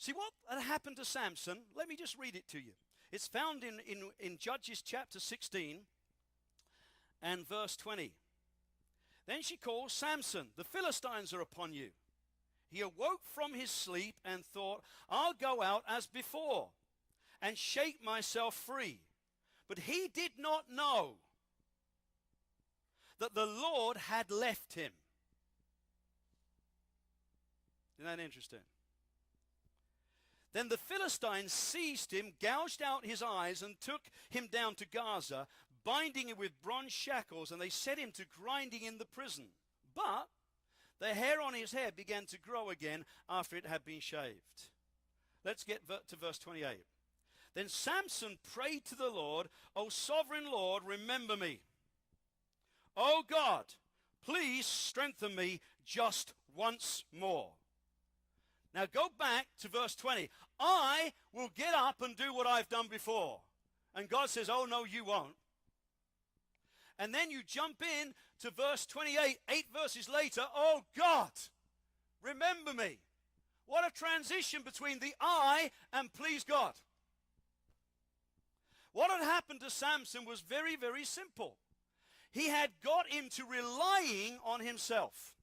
See what had happened to Samson? Let me just read it to you. It's found in Judges chapter 16 and verse 20. Then she called, Samson, the Philistines are upon you. He awoke from his sleep and thought, I'll go out as before and shake myself free. But he did not know that the Lord had left him. Isn't that interesting? Then the Philistines seized him, gouged out his eyes, and took him down to Gaza, binding him with bronze shackles, and they set him to grinding in the prison. But the hair on his head began to grow again after it had been shaved. Let's get to verse 28. Then Samson prayed to the Lord, O sovereign Lord, remember me. O God, please strengthen me just once more. Now go back to verse 20. I will get up and do what I've done before. And God says, oh no, you won't. And then you jump in to verse 28, 8 verses later, oh God, remember me. What a transition between the I and please God. What had happened to Samson was very, very simple. He had got into relying on himself.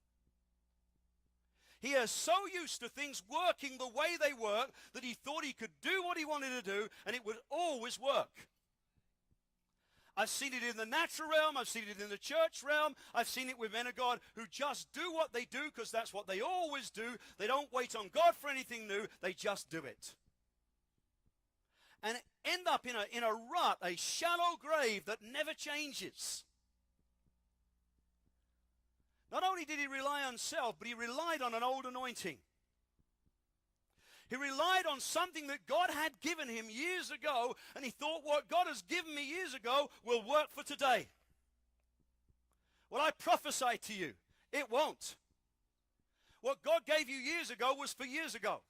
He is so used to things working the way they work that he thought he could do what he wanted to do and it would always work. I've seen it in the natural realm. I've seen it in the church realm. I've seen it with men of God who just do what they do because that's what they always do. They don't wait on God for anything new. They just do it. And end up in a rut, a shallow grave that never changes. Not only did he rely on himself, but he relied on an old anointing. He relied on something that God had given him years ago, and he thought what God has given me years ago will work for today. Well, I prophesy to you, it won't. What God gave you years ago was for years ago.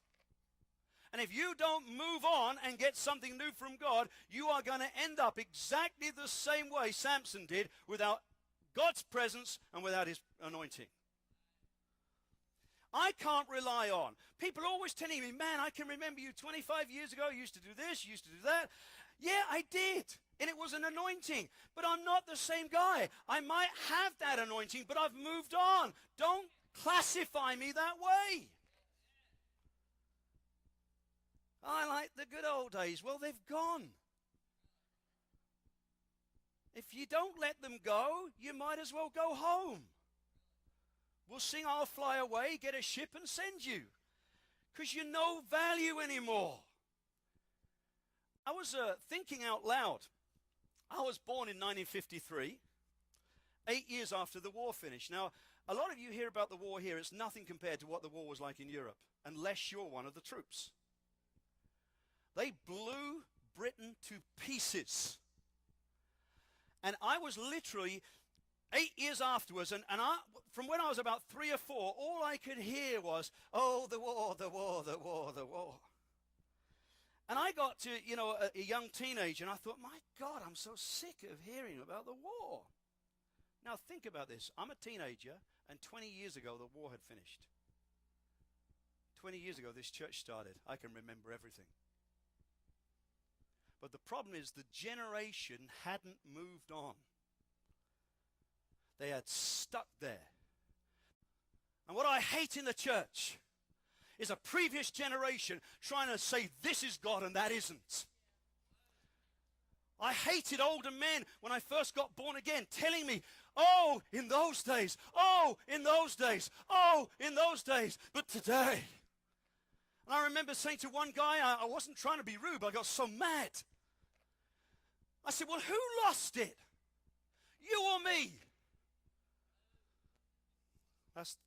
And if you don't move on and get something new from God, you are going to end up exactly the same way Samson did, without God's presence and without his anointing. I can't rely on. People are always telling me, man, I can remember you 25 years ago, you used to do this, you used to do that. Yeah, I did. And it was an anointing. But I'm not the same guy. I might have that anointing, but I've moved on. Don't classify me that way. I like the good old days. Well, they've gone. If you don't let them go, you might as well go home. We'll sing I'll Fly Away, get a ship and send you. Because you're no value anymore. I was thinking out loud. I was born in 1953, 8 years after the war finished. Now, a lot of you hear about the war here. It's nothing compared to what the war was like in Europe, unless you're one of the troops. They blew Britain to pieces. And I was literally 8 years afterwards, and from when I was about 3 or 4, all I could hear was, oh, the war, the war, the war, the war. And I got to, a young teenager, and I thought, my God, I'm so sick of hearing about the war. Now think about this. I'm a teenager, and 20 years ago, the war had finished. 20 years ago, this church started. I can remember everything. But the problem is the generation hadn't moved on. They had stuck there. And what I hate in the church is a previous generation trying to say this is God and that isn't. I hated older men when I first got born again telling me, oh, in those days, oh, in those days, oh, in those days, but today. And I remember saying to one guy, I wasn't trying to be rude, but I got so mad. I said, well, who lost it? You or me?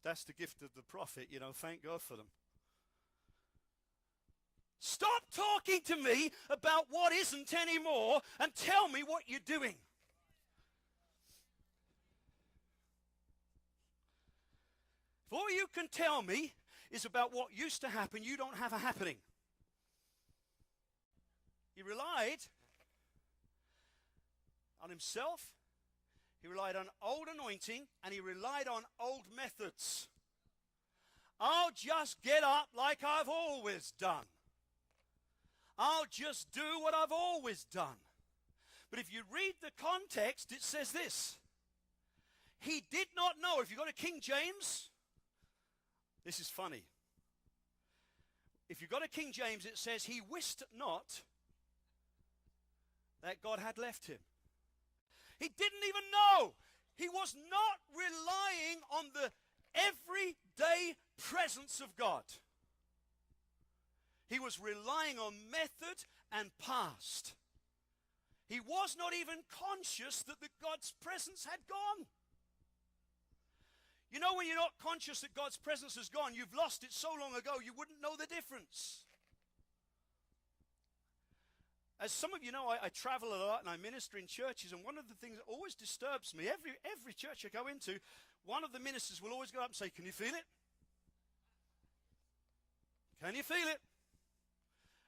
That's the gift of the prophet, thank God for them. Stop talking to me about what isn't anymore and tell me what you're doing. If all you can tell me is about what used to happen, you don't have a happening. He relied on himself, he relied on old anointing, and he relied on old methods. I'll just get up like I've always done. I'll just do what I've always done. But if you read the context, it says this. He did not know. If you go to King James, this is funny. If you go to King James, it says, he wist not that God had left him. He didn't even know. He was not relying on the everyday presence of God. He was relying on method and past. He was not even conscious that God's presence had gone. You know, when you're not conscious that God's presence has gone, you've lost it so long ago you wouldn't know the difference. As some of you know, I travel a lot and I minister in churches, and one of the things that always disturbs me, every church I go into, one of the ministers will always go up and say, can you feel it? Can you feel it?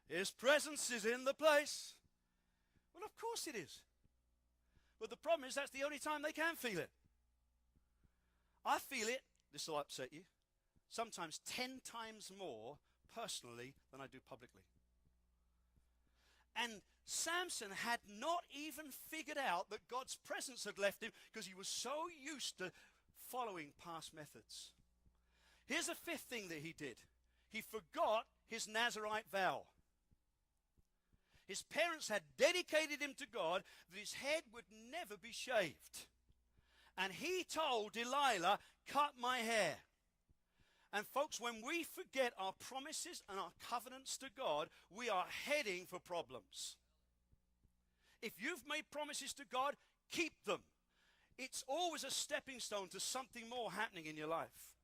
His presence is in the place. Well, of course it is. But the problem is that's the only time they can feel it. I feel it, this will upset you, sometimes 10 times more personally than I do publicly. And Samson had not even figured out that God's presence had left him because he was so used to following past methods. Here's a fifth thing that he did. He forgot his Nazirite vow. His parents had dedicated him to God that his head would never be shaved. And he told Delilah, cut my hair. And folks, when we forget our promises and our covenants to God, we are heading for problems. If you've made promises to God, keep them. It's always a stepping stone to something more happening in your life.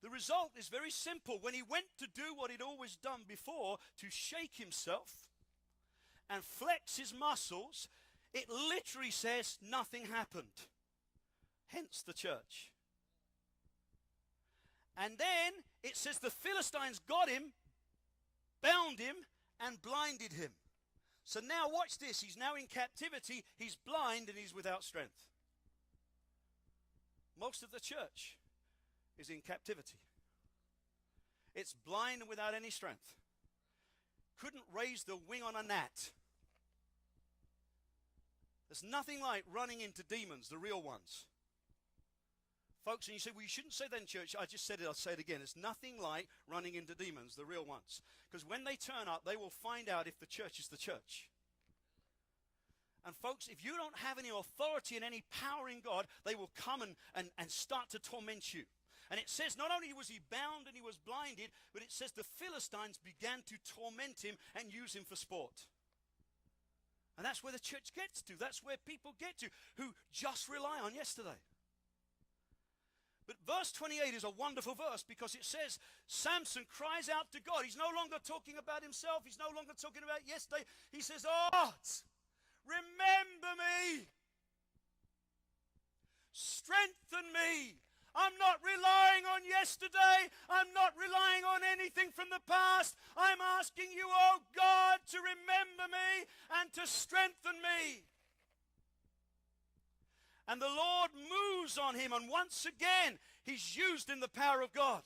The result is very simple. When he went to do what he'd always done before, to shake himself and flex his muscles, it literally says nothing happened. Hence the church. And then it says the Philistines got him, bound him, and blinded him. So now watch this. He's now in captivity. He's blind and he's without strength. Most of the church is in captivity. It's blind and without any strength. Couldn't raise the wing on a gnat. There's nothing like running into demons, the real ones. Folks, and you say, well, you shouldn't say that in church. I just said it, I'll say it again. It's nothing like running into demons, the real ones. Because when they turn up, they will find out if the church is the church. And folks, if you don't have any authority and any power in God, they will come and start to torment you. And it says not only was he bound and he was blinded, but it says the Philistines began to torment him and use him for sport. And that's where the church gets to. That's where people get to who just rely on yesterday. But verse 28 is a wonderful verse because it says Samson cries out to God. He's no longer talking about himself. He's no longer talking about yesterday. He says, "Oh, remember me. Strengthen me. I'm not relying on yesterday. I'm not relying on anything from the past. I'm asking you, oh God, to remember me and to strengthen me." And the Lord moves on him, and once again, he's used in the power of God.